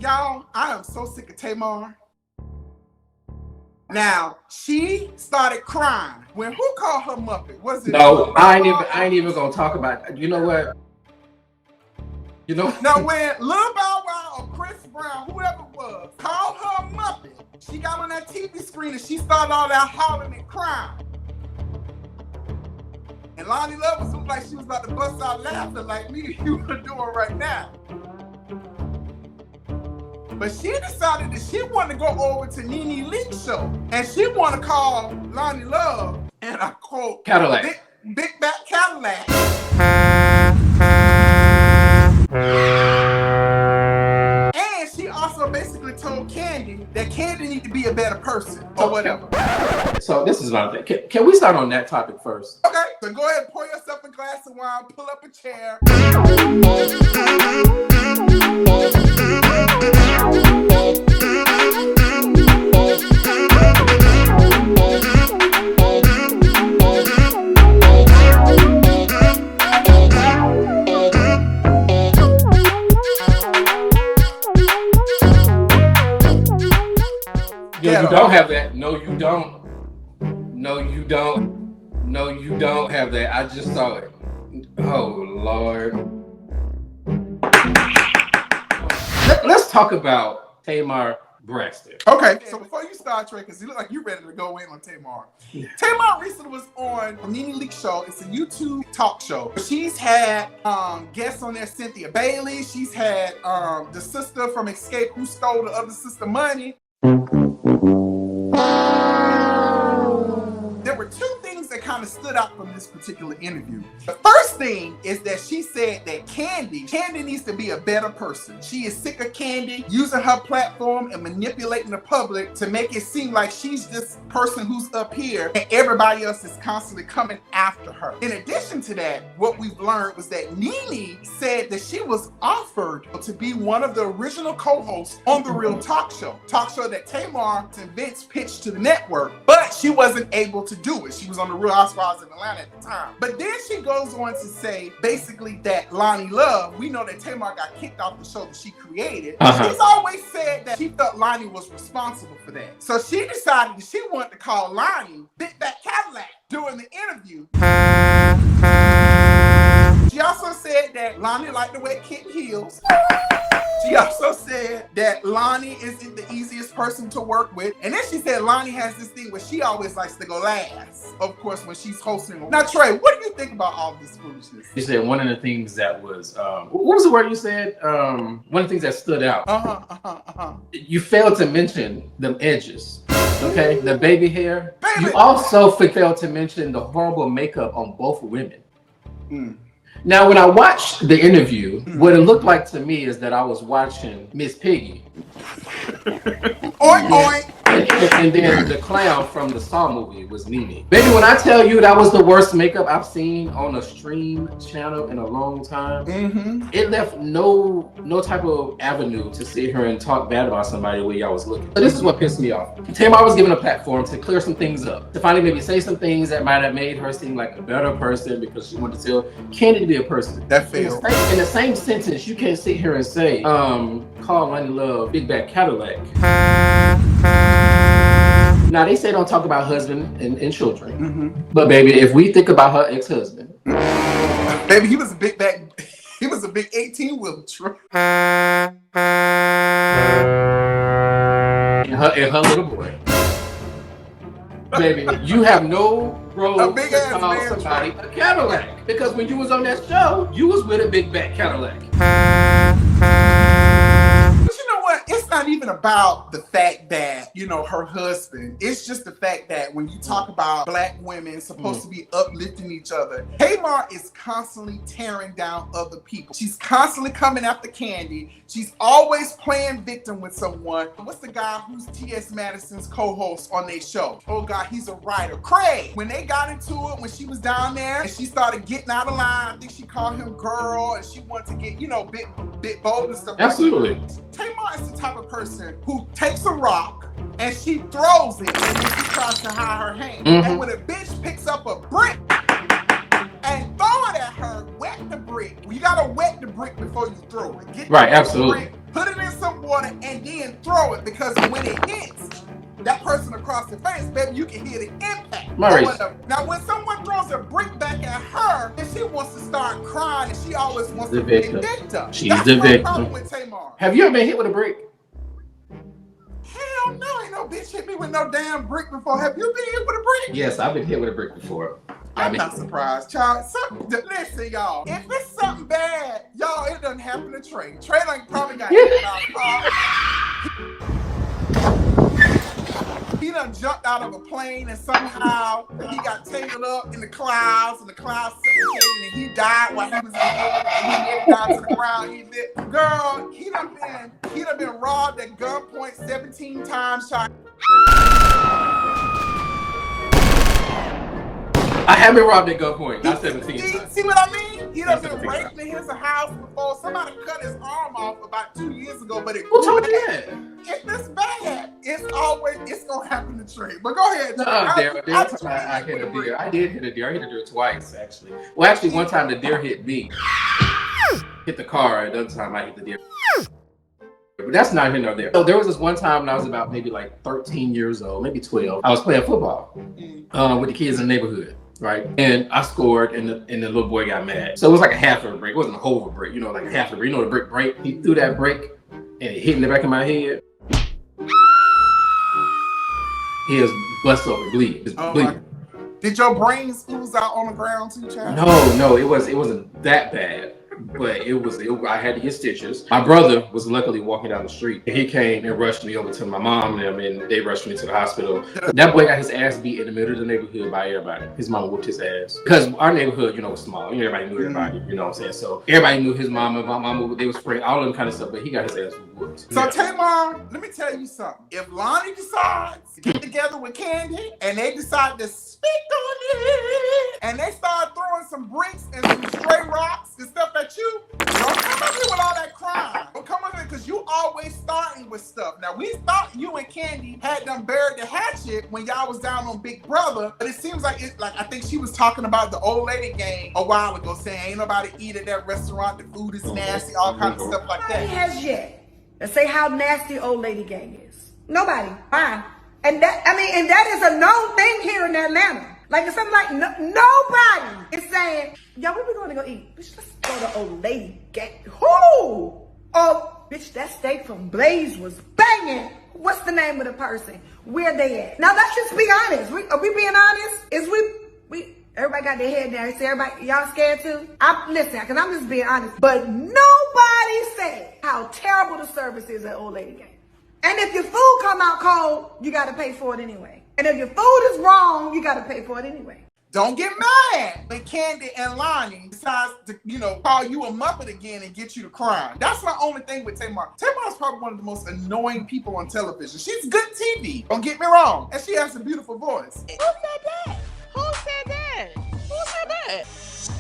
Y'all, I am so sick of Tamar. Now, she started crying. When who called her Muppet? Was it? No, I ain't even gonna talk about it. You know what? You know. Now, when Lil Bow Wow or Chris Brown, whoever it was, called her Muppet, she got on that TV screen and she started all that hollering and crying. And Loni Leakes looked like she was about to bust out laughing like me and you were doing right now. But she decided that she wanted to go over to NeNe Leakes show. And she wanted to call Loni Leakes, and I quote, Cadillac. Big back Cadillac. And she also basically told Kandi that Kandi need to be a better person or whatever. So this is my thing. Can we start on that topic first? Okay, so go ahead and pour yourself a glass of wine, pull up a chair. Yeah, you don't have that. No, you don't. No, you don't. No, you don't have that. I just saw it. Oh, Lord. Let's talk about Tamar Braxton. Okay, so before you start, Trei, because you look like you're ready to go in on Tamar. Yeah. Tamar recently was on the NeNe Leakes show. It's a YouTube talk show. She's had guests on there, Cynthia Bailey. She's had the sister from Escape who stole the other sister money. There were two things that kind of stood out from this particular interview. The first thing is that she said that Kandi needs to be a better person. She is sick of Kandi using her platform and manipulating the public to make it seem like she's this person who's up here and everybody else is constantly coming after her. In addition to that, what we've learned was that NeNe said that she was offered to be one of the original co-hosts on The Real Talk Show that Tamar and Vince pitched to the network, but she wasn't able to do it. She was on The Real Housewives in Atlanta at the time. But then she goes on to say basically that Loni Leakes, we know that Tamar got kicked off the show that she created. She's always said that she felt Loni was responsible for that. So she decided that she wanted to call Loni Big Back Cadillac during the interview. She also said that Loni liked to wear kitten heels. She also said that Loni isn't the easiest person to work with. And then she said Loni has this thing where she always likes to go last, of course, when she's hosting. Now, Trei, what do you think about all this foolishness? You said one of the things that was, what was the word you said? One of the things that stood out. You failed to mention them edges, okay? The baby hair. Baby. You also failed to mention the horrible makeup on both women. Now, when I watched the interview, what it looked like to me is that I was watching Miss Piggy. Oink, oink. And then the clown from the Saw movie was NeNe. Baby, when I tell you that was the worst makeup I've seen on a stream channel in a long time, it left no type of avenue to sit here and talk bad about somebody the way y'all was looking. So this is what pissed me off. Tamar was given a platform to clear some things up, to finally maybe say some things that might have made her seem like a better person because she wanted to tell Kandi to be a person. That failed. In the same sentence, you can't sit here and say, call Loni Leakes Big Back Cadillac. Now, they say don't talk about husband and children. But baby, if we think about her ex-husband. Baby, he was a big 18-wheeler truck. And her little boy. Baby, you have no role to call somebody a Cadillac. Because when you was on that show, you was with a big back Cadillac. It's not even about the fact that, you know, her husband. It's just the fact that when you talk about black women supposed to be uplifting each other, Tamar is constantly tearing down other people. She's constantly coming after Kandi. She's always playing victim with someone. What's the guy who's T.S. Madison's co-host on their show? Oh God, he's a writer. Trei. When they got into it, when she was down there and she started getting out of line, I think she called him girl and she wanted to get, you know, bit bold and stuff. Absolutely. Tamar is the type of person who takes a rock and she throws it and then she tries to hide her hand. And when a bitch picks up a brick and throw it at her, wet the brick. You gotta wet the brick before you throw it. Get right, absolutely. Brick, put it in some water, and then throw it, because when it hits that person across the face, baby, you can hear the impact. Maurice. Now, when someone throws a brick back at her, then she wants to start crying, and she always wants The to be victim. the victim. She's That's the my victim. problem with Tamar. Have you ever been hit with a brick? Hell no, ain't no bitch hit me with no damn brick before. Have you been hit with a brick? Yes, I've been hit with a brick before. I'm not surprised, child. Listen, y'all. If it's something bad, y'all, it doesn't happen to Trei. Trei like probably got hit out of car. He done jumped out of a plane and somehow he got tangled up in the clouds, and the clouds suffocated, and he died while he was in the air, and he hit down to the ground. He lit. Girl, he done been robbed at gunpoint 17 times, child. I have been robbed at gunpoint, not 17 times. See what I mean? He done been raped in his house before. Somebody cut his arm off about 2 years ago, but Who told you that? if it's bad, it's gonna happen to Trei. But go ahead. I hit a deer. I did hit a deer. I hit a deer twice, actually. Well, actually, one time the deer hit me. Hit the car. Another time I hit the deer. But that's not here nor there. So there was this one time when I was about maybe like 13 years old, maybe 12. I was playing football with the kids in the neighborhood. Right, and I scored, and the little boy got mad. So it was like a half of a break. It wasn't a whole of a break, like a half of a break. You know the brick break? He threw that break, and it hit in the back of my head. He was busted open, bleeding. Bleeding. Did your brains ooze out on the ground too, child? No, it wasn't that bad. But I had to get stitches. My brother was luckily walking down the street, and he came and rushed me over to my mom and them, and they rushed me to the hospital. That boy got his ass beat in the middle of the neighborhood by everybody. His mama whooped his ass. Because our neighborhood, was small. Everybody knew everybody, you know what I'm saying? So everybody knew his mama, my mama, they was friends, all of them kind of stuff, but he got his ass whooped. So Tamar, let me tell you something. If Loni decides to get together with Kandi, and they decide to speak on it, and they start throwing some bricks and some stray rocks and stuff at you, don't come up here with all that crime. Don't come up here, because you always starting with stuff. Now, we thought you and Kandi had done buried the hatchet when y'all was down on Big Brother, but it seems like I think she was talking about the old lady game a while ago, saying ain't nobody eat at that restaurant, the food is nasty, all kinds of stuff like that. Nobody has yet. Let's say how nasty old lady gang is. Nobody. Fine. And that is a known thing here in Atlanta. Like, it's something like nobody is saying, yo, where we going to go eat? Bitch, let's go to old lady gang. Who? Oh, bitch, that steak from Blaze was banging. What's the name of the person? Where they at? Now, let's just be honest. Are we being honest? Everybody got their head down. Everybody, y'all scared too? Listen, because I'm just being honest. But nobody said how terrible the service is at old lady gang. And if your food come out cold, you got to pay for it anyway. And if your food is wrong, you got to pay for it anyway. Don't get mad when Kandi and Loni decides to, call you a Muppet again and get you to crying. That's my only thing with Tamar. Tamar is probably one of the most annoying people on television. She's good TV, don't get me wrong. And she has a beautiful voice. Who said that? Who said that? Who said that?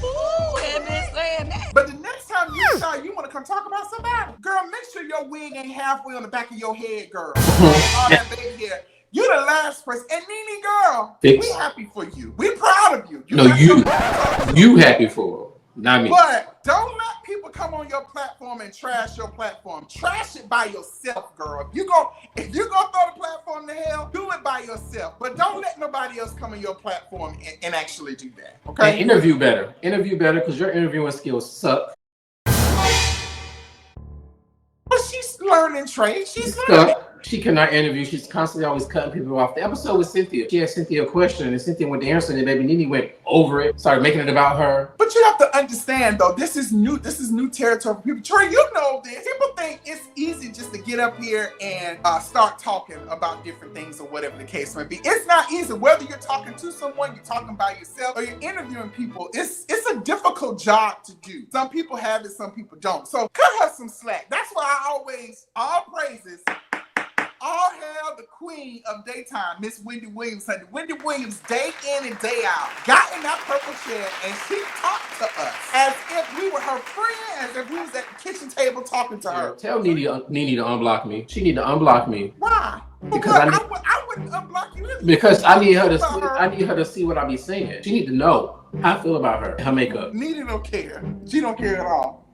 Who had been saying that? But the next time you decide you want to come talk about somebody, girl, make sure your wig ain't halfway on the back of your head, girl. All that baby hair. You the last person. And NeNe, girl, we happy for you. We proud of you. You happy for her, not me. But don't let people come on your platform and trash your platform. Trash it by yourself, girl. If you gonna throw the platform to hell, do it by yourself. But don't let nobody else come on your platform and actually do that. Okay? And interview better, because your interviewing skills suck. But she's learning, Trei. She's learning. She cannot interview. She's constantly always cutting people off. The episode with Cynthia, she asked Cynthia a question, and Cynthia went to answer it, and baby NeNe went over it, started making it about her. But you have to understand, though, this is new territory for people. Trei, you know this. People think it's easy just to get up here and start talking about different things or whatever the case may be. It's not easy. Whether you're talking to someone, you're talking by yourself, or you're interviewing people, it's a difficult job to do. Some people have it, some people don't. So cut her some slack. That's why I always, all praises, all hail the queen of daytime, Miss Wendy Williams. Wendy Williams, day in and day out, got in that purple chair and she talked to us as if we were her friend, as if we was at the kitchen table talking to her. Tell NeNe to unblock me. She need to unblock me. Why? Because I wouldn't unblock you either. Because I need her to see what I be saying. She need to know how I feel about her makeup. NeNe don't care. She don't care at all.